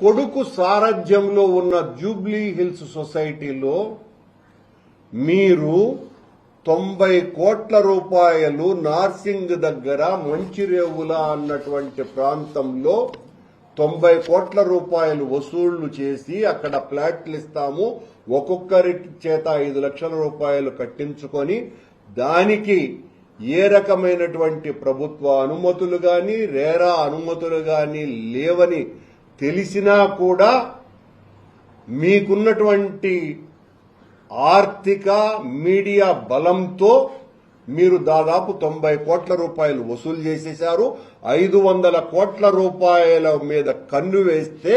కొడుకు సారథ్యంలో ఉన్న జూబ్లీ హిల్స్ సొసైటీలో మీరు 90 కోట్ల రూపాయలు నార్సింగ్ దగ్గర మంచిరేవుల అన్నటువంటి ప్రాంతంలో 90 కోట్ల రూపాయలు వసూళ్లు చేసి అక్కడ ఫ్లాట్లు ఇస్తాము, ఒక్కొక్కరి చేత 5 లక్షల రూపాయలు కట్టించుకొని దానికి ఏ రకమైనటువంటి ప్రభుత్వ అనుమతులు గాని రేరా అనుమతులు గాని లేవని తెలిసినా కూడా మీకున్నటువంటి ఆర్థిక మీడియా బలంతో మీరు దాదాపు 90 కోట్ల రూపాయలు వసూలు చేసేశారు. 500 కోట్ల రూపాయల మీద కన్ను వేస్తే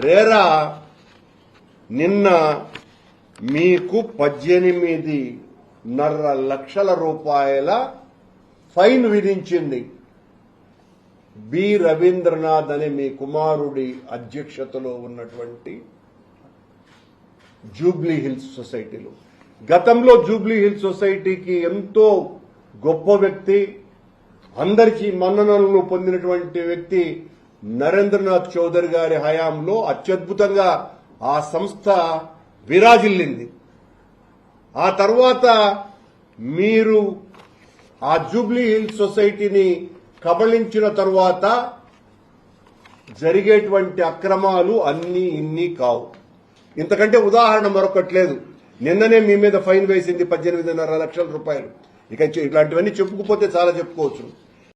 రేరా నిన్న మీకు 18.5 లక్షల రూపాయల ఫైన్ విధించింది. బి రవీంద్రనాథ్ అనే మీ కుమారుడి అధ్యక్షతలో ఉన్నటువంటి జూబ్లీ హిల్స్ సొసైటీలో. గతంలో జూబ్లీ హిల్స్ సొసైటీకి ఎంతో గొప్ప వ్యక్తి, అందరికీ మన్ననలను పొందినటువంటి వ్యక్తి నరేంద్రనాథ్ చౌదరి గారి హయాంలో అత్యద్భుతంగా ఆ సంస్థ విరాజిల్లింది. ఆ తర్వాత మీరు ఆ జూబ్లీ హిల్స్ సొసైటీని కబళించిన తర్వాత జరిగేటువంటి అక్రమాలు అన్నీ ఇన్ని కావు. ఇంతకంటే ఉదాహరణ మరొకట్లేదు. నిన్ననే మీ మీద ఫైన్ వేసింది 18.5 లక్షల రూపాయలు. ఇక ఇట్లాంటివన్నీ చెప్పుకుపోతే చాలా చెప్పుకోవచ్చు.